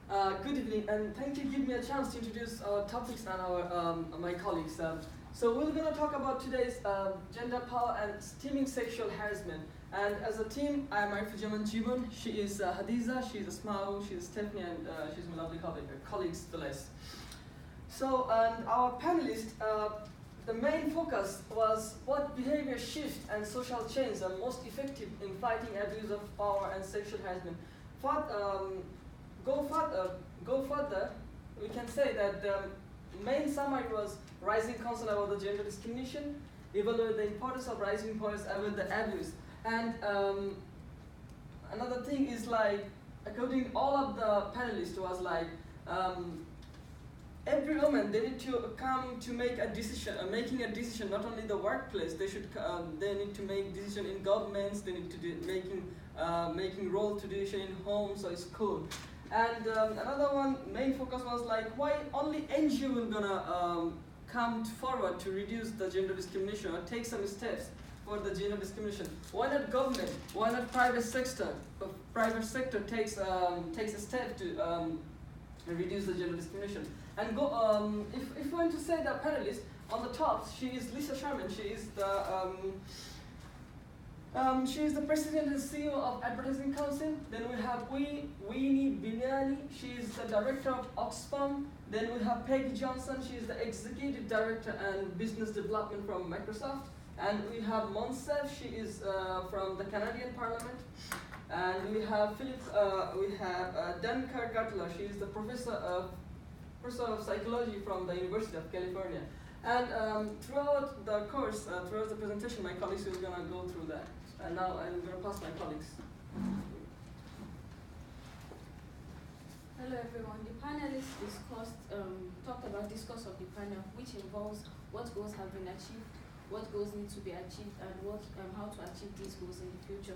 Good evening, and thank you for giving me a chance to introduce our topics and my colleagues. So we're going to talk about today's gender power and stemming sexual harassment. And as a team, I'm Arif Jibun. She is Hadiza, she's Asmao, she's Stephanie, and she's my lovely colleagues, the list. So, and our panelists, the main focus was what behavior shift and social change are most effective in fighting abuse of power and sexual harassment. Go further, we can say that the main summary was rising concern about the gender discrimination, evaluate the importance of rising voice about the abuse. And another thing is like, according to all of the panelists was like, every woman, they need to come to make a decision, making a decision, not only the workplace, they need to make decision in governments, they need to do making role to decision in homes or school. And another one, main focus was like, why only NGO will gonna come forward to reduce the gender discrimination or take some steps for the gender discrimination? Why not government? Why not private sector? Private sector takes a step to reduce the gender discrimination. And if we want to say the panelist on the top, she is Lisa Sherman. She is the president and CEO of Advertising Council. Then we have Weenie Binyani. She is the director of Oxfam. Then we have Peggy Johnson. She is the executive director and business development from Microsoft. And we have Monsef. She is from the Canadian Parliament. And we have Danica Gartler. She is the professor of psychology from the University of California. And throughout the course, throughout the presentation, my colleagues are going to go through that. And now I'm going to pass my colleagues. Hello everyone. The panelists talked about discourse of the panel, which involves what goals have been achieved, what goals need to be achieved, and how to achieve these goals in the future.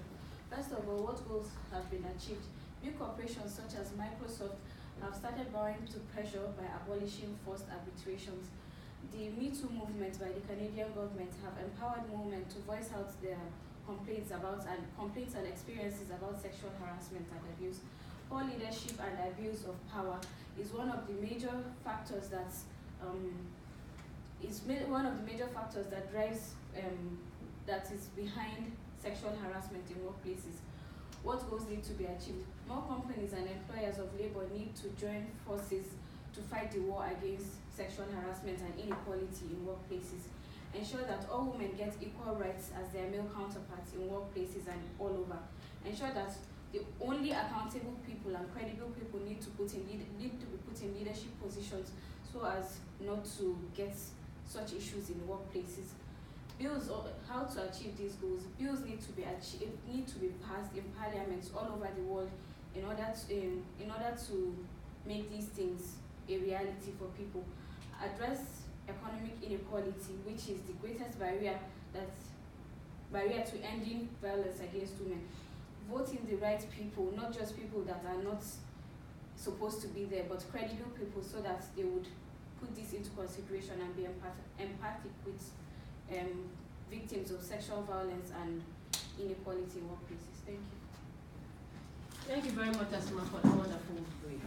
First of all, what goals have been achieved? Big corporations such as Microsoft have started bowing to pressure by abolishing forced arbitrations. The Me Too movement by the Canadian government have empowered women to voice out their complaints and experiences about sexual harassment and abuse. Poor leadership and abuse of power is one of the major factors that is behind sexual harassment in workplaces. What goals need to be achieved? More companies and employers of labor need to join forces to fight the war against sexual harassment and inequality in workplaces. Ensure that all women get equal rights as their male counterparts in workplaces and all over. Ensure that the only accountable people and credible people need to be put in leadership positions so as not to get such issues in workplaces. Bills, how to achieve these goals? Bills need to be passed in parliaments all over the world in order to make these things a reality for people. Address economic inequality, which is the greatest barrier to ending violence against women. Vote in the right people, not just people that are not supposed to be there, but credible people, so that they would put this into consideration and be empathic with victims of sexual violence and inequality in workplaces. Thank you. Thank you very much, Asma, for that wonderful brief.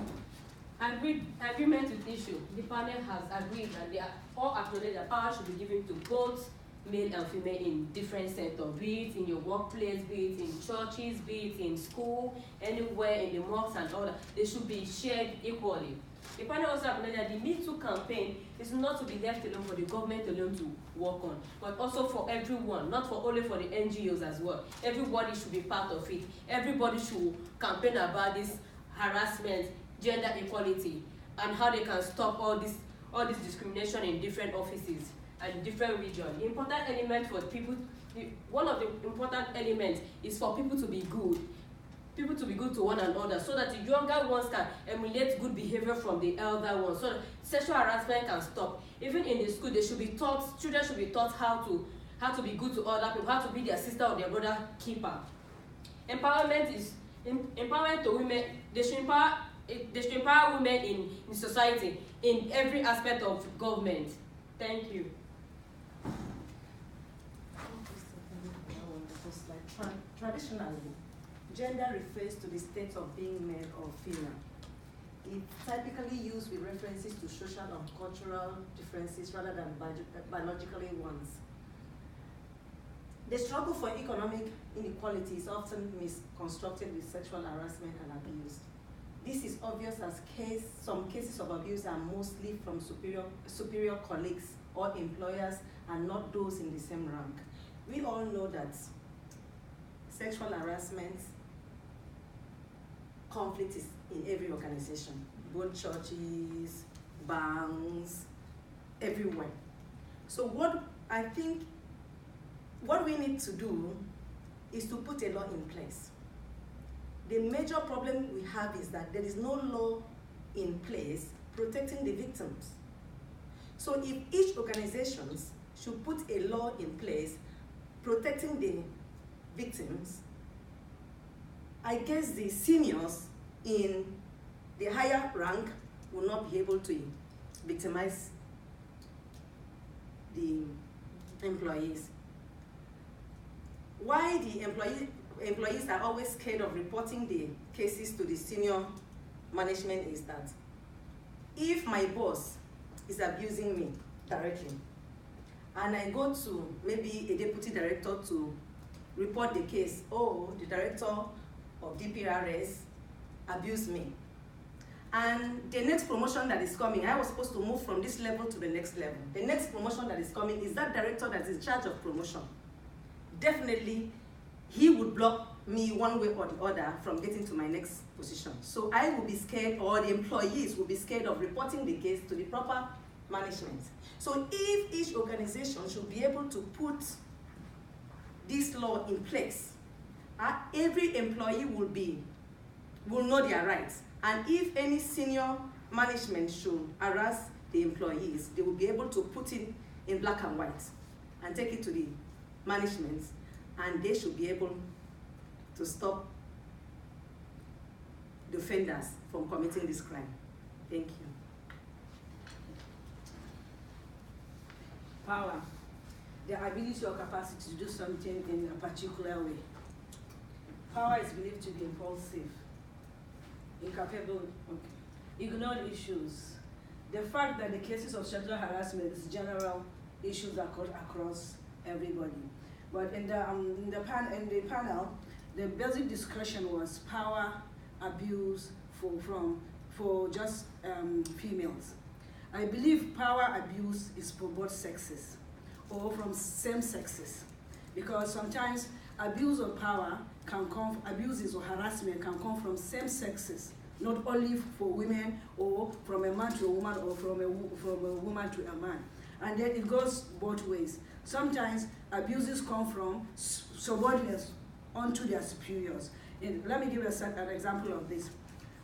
Agreement with issue. The panel has agreed that they are all acknowledge that power should be given to both male and female in different sectors, be it in your workplace, be it in churches, be it in school, anywhere in the mosques and all that. They should be shared equally. The panel also acknowledged that the Me Too campaign is not to be left alone for the government alone to work on, but also for everyone, not only for the NGOs as well. Everybody should be part of it. Everybody should campaign about this harassment, gender equality, and how they can stop all this discrimination in different offices and different regions. The important element for people, one of the important elements is for people to be good. People to be good to one another, so that the younger ones can emulate good behavior from the elder ones, so that sexual harassment can stop. Even in the school, children should be taught how to be good to other people, how to be their sister or their brother keeper. Empowerment to women. They should empower women in society, in every aspect of government. Thank you. Traditionally, gender refers to the state of being male or female. It's typically used with references to social and cultural differences rather than biologically ones. The struggle for economic inequality is often misconstructed with sexual harassment and abuse. This is obvious as some cases of abuse are mostly from superior colleagues or employers and not those in the same rank. We all know that sexual harassment conflict is in every organization, both churches, banks, everywhere. So what we need to do is to put a law in place. The major problem we have is that there is no law in place protecting the victims. So if each organization should put a law in place protecting the victims, I guess the seniors in the higher rank will not be able to victimize the employees. Why the employees are always scared of reporting the cases to the senior management is that if my boss is abusing me directly and I go to maybe a deputy director to report the case, oh, the director of DPRS abused me, and the next promotion that is coming, I was supposed to move from this level to the next level. The next promotion that is coming is that director that is in charge of promotion. Definitely, he would block me one way or the other from getting to my next position. So I will be scared, or the employees will be scared of reporting the case to the proper management. So if each organization should be able to put this law in place, every employee will know their rights. And if any senior management should harass the employees, they will be able to put it in black and white and take it to the management, and they should be able to stop the offenders from committing this crime. Thank you. Power, the ability or capacity to do something in a particular way. Power is believed to be impulsive, incapable, ignored issues. The fact that the cases of sexual harassment is general issues that cut across everybody. But in the panel, the basic discussion was power abuse for just females. I believe power abuse is for both sexes or from same sexes, because sometimes abuse of power abuses or harassment can come from same sexes, not only for women or from a man to a woman or from a woman to a man. And then it goes both ways. Sometimes abuses come from subordinates onto their superiors. Let me give an example of this.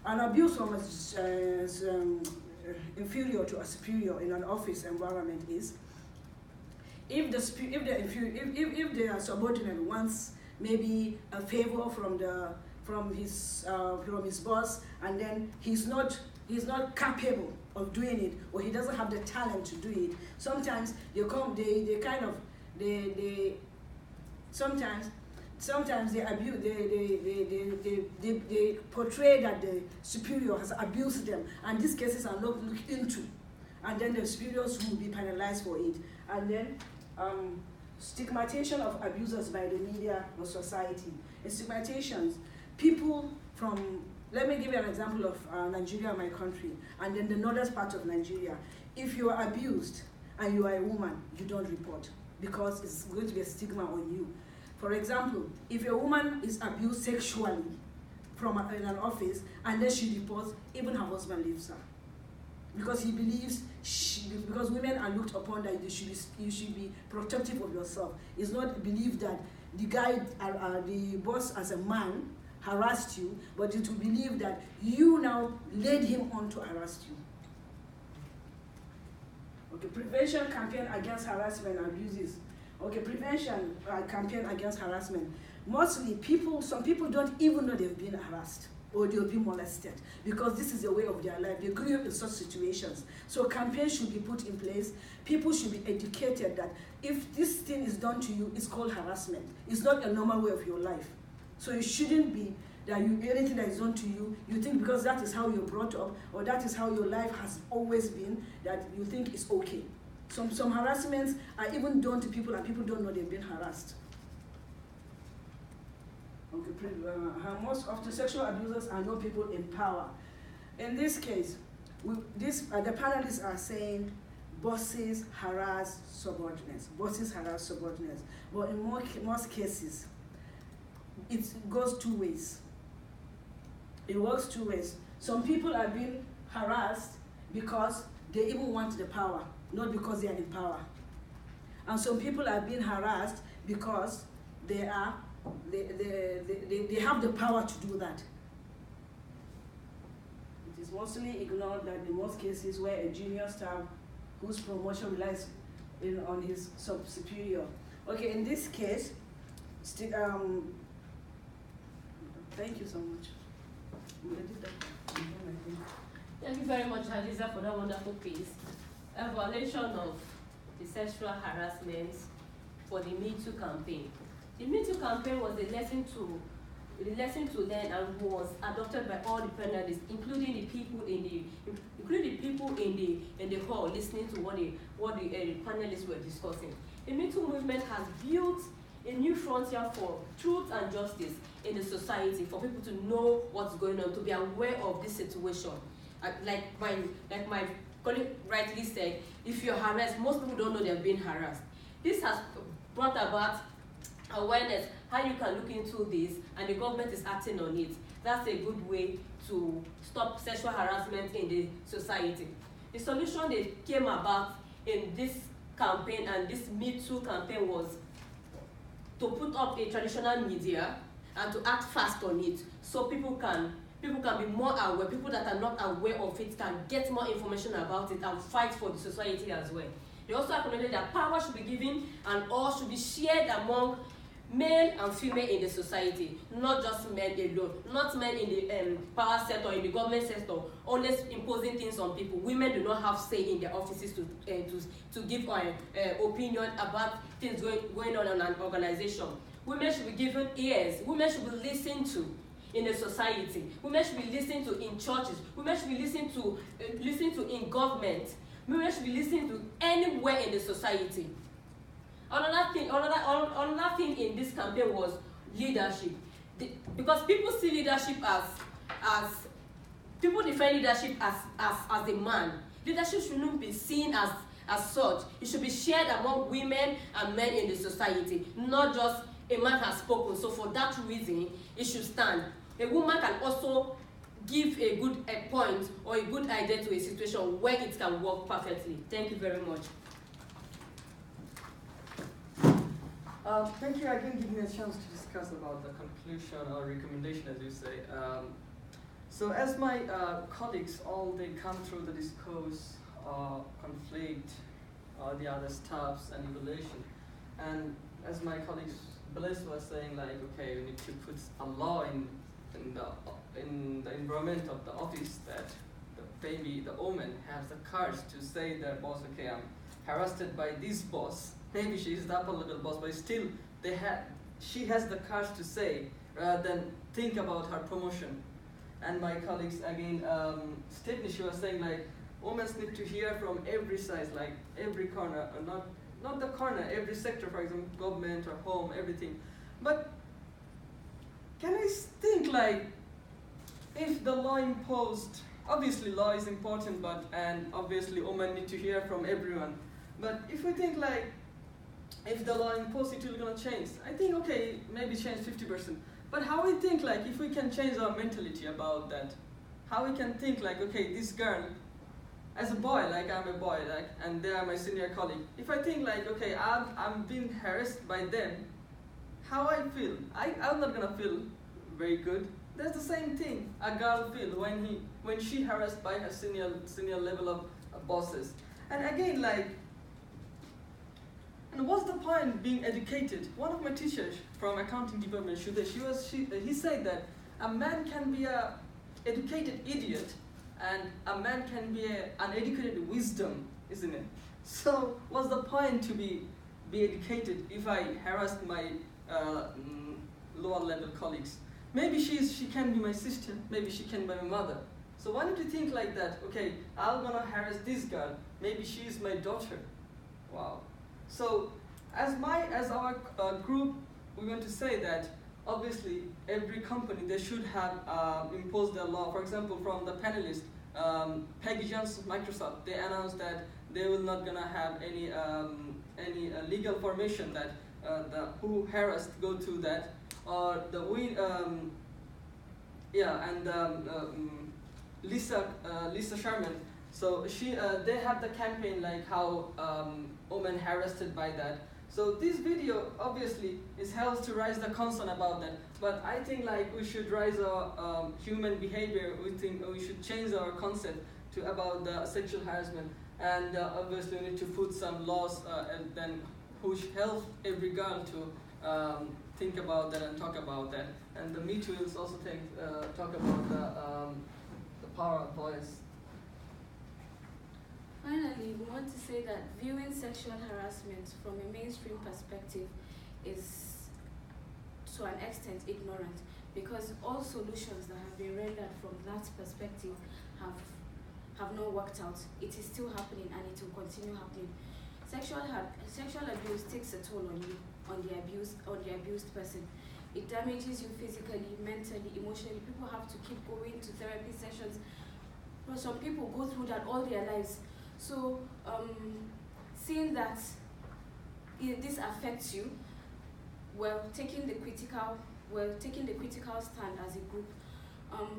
An abuse from inferior to a superior in an office environment is if the subordinate wants maybe a favor from his boss, and then he's not capable of doing it, or he doesn't have the talent to do it. Sometimes sometimes they abuse, they portray that the superior has abused them, and these cases are not looked into, and then the superiors will be penalized for it. And then stigmatization of abusers by the media or society. In stigmatizations, people from, let me give you an example of Nigeria, my country, and then the northern part of Nigeria. If you are abused and you are a woman, you don't report because it's going to be a stigma on you. For example, if a woman is abused sexually in an office and then she reports, even her husband leaves her. Because he believes, because women are looked upon that you should be protective of yourself. It's not believed that the guy, the boss as a man harassed you, but you to believe that you now led him on to harass you. Okay, prevention campaign against harassment and abuses. Okay, prevention campaign against harassment. Mostly some people don't even know they've been harassed or they'll be molested because this is the way of their life. They grew up in such situations. So campaigns should be put in place. People should be educated that if this thing is done to you, it's called harassment. It's not a normal way of your life. So you shouldn't be that anything that is done to you, you think because that is how you're brought up, or that is how your life has always been, that you think is okay. Some harassments are even done to people and people don't know they've been harassed. Okay, most of the sexual abusers are not people in power. In this case, the panelists are saying bosses harass subordinates. Bosses harass subordinates. But in most cases, it goes two ways. It works two ways. Some people are being harassed because they even want the power, not because they are in power. And some people are being harassed because they have the power to do that. It is mostly ignored that in most cases where a junior staff whose promotion relies on his superior. Okay, in this case, thank you so much. Thank you very much, Hadiza, for that wonderful piece. Evaluation of the sexual harassment for the Me Too campaign. The Me Too campaign was a lesson to learn and was adopted by all the panelists, including the people in the hall listening to what the panelists were discussing. The Me Too movement has built a new frontier for truth and justice in the society, for people to know what's going on, to be aware of this situation. Like my colleague rightly said, if you're harassed, most people don't know they're being harassed. This has brought about awareness, how you can look into this, and the government is acting on it. That's a good way to stop sexual harassment in the society. The solution that came about in this campaign and this Me Too campaign was to put up a traditional media and to act fast on it, so people can be more aware. People that are not aware of it can get more information about it and fight for the society as well. They also acknowledge that power should be given and all should be shared among male and female in the society, not just men alone, not men in the power sector, in the government sector, always imposing things on people. Women do not have say in their offices to give opinion about things going on in an organization. Women should be given ears. Women should be listened to in the society. Women should be listened to in churches. Women should be listened to in government. Women should be listened to anywhere in the society. Another thing in this campaign was leadership. Because people see leadership as people define leadership as a man. Leadership shouldn't be seen as such. It should be shared among women and men in the society, not just a man has spoken. So for that reason, it should stand. A woman can also give a good point or a good idea to a situation where it can work perfectly. Thank you very much. Thank you again for giving me a chance to discuss about the conclusion or recommendation, as you say. So as my colleagues, all they come through the discourse, conflict, the other stuffs and evaluation. And as my colleagues Blaise was saying, like, okay, we need to put a law in the environment of the office that the woman has the courage to say their boss, okay, I'm harassed by this boss. Maybe she is the upper level boss, but still she has the courage to say rather than think about her promotion. And my colleagues again, Stephanie, she was saying like women need to hear from every side, like every corner, or not the corner, every sector, for example, government or home, everything. But can I think like if the law imposed, obviously law is important, and obviously women need to hear from everyone. But if we think like if the law imposed, it will gonna change. I think okay, maybe change 50%. But how we think like if we can change our mentality about that, how we can think like okay, this girl, as a boy, like I'm a boy, like, and they are my senior colleague. If I think like okay, I'm being harassed by them, how I feel? I'm not gonna feel very good. That's the same thing a girl feels when she harassed by her senior level of bosses. And again, like, and what's the point being educated? One of my teachers from accounting department, he said that a man can be an educated idiot and a man can be an uneducated wisdom, isn't it? So what's the point to be educated if I harassed my lower level colleagues? maybe she can be my sister, maybe she can be my mother. So why don't you think like that? Okay, I'm gonna harass this girl. Maybe she is my daughter. Wow. So as our group, we want to say that obviously every company, they should have imposed their law. For example, from the panelists, Peggy Johnson, Microsoft, they announced that they will not gonna have any legal formation that the who harassed go to that, or the Lisa Sherman. So they have the campaign like how women harassed by that. So this video obviously is helps to raise the concern about that. But I think like we should raise our human behavior. We think we should change our concept to about the sexual harassment, and obviously we need to put some laws and then who should help every girl to think about that and talk about that. And the Me Too is also talk about the power of voice. Finally, we want to say that viewing sexual harassment from a mainstream perspective is to an extent ignorant, because all solutions that have been rendered from that perspective have not worked out. It is still happening and it will continue happening. Sexual abuse takes a toll on you, on the abused person. It damages you physically, mentally, emotionally. People have to keep going to therapy sessions. But some people go through that all their lives. So, seeing that this affects you, taking the critical stand as a group.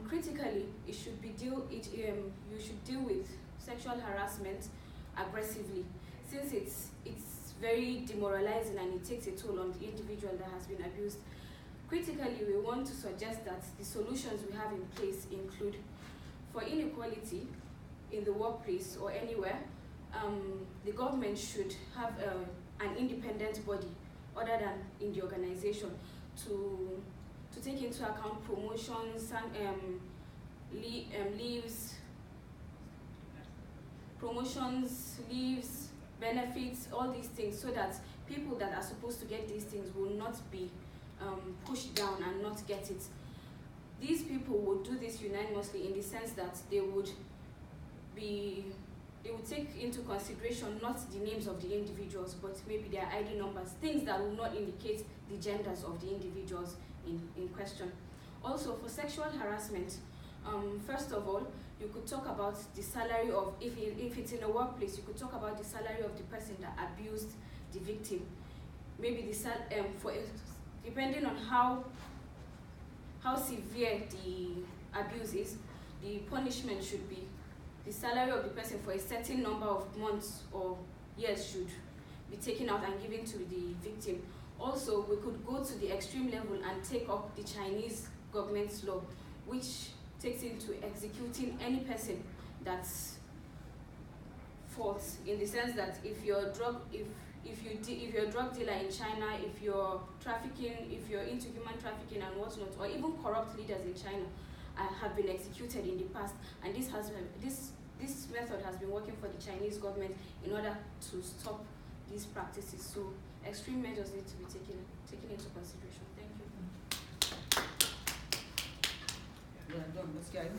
Critically, you should deal with sexual harassment aggressively, since it's very demoralizing and it takes a toll on the individual that has been abused. Critically, we want to suggest that the solutions we have in place include, for inequality in the workplace or anywhere, the government should have an independent body other than in the organization to take into account promotions and leaves, benefits, all these things, so that people that are supposed to get these things will not be pushed down and not get it. These people would do this unanimously in the sense that they would take into consideration not the names of the individuals, but maybe their ID numbers, things that will not indicate the genders of the individuals in question. Also, for sexual harassment, first of all, you could talk about the salary of, if it's in a workplace, you could talk about the salary of the person that abused the victim. Maybe depending on how severe the abuse is, the punishment should be the salary of the person for a certain number of months or years should be taken out and given to the victim. Also, we could go to the extreme level and take up the Chinese government's law, which takes into executing any person that's false, in the sense that if you're a drug dealer in China, if you're into human trafficking and whatnot, or even corrupt leaders in China have been executed in the past, and this method has been working for the Chinese government in order to stop these practices. So extreme measures need to be taken into consideration. Thank you. Yeah, let's get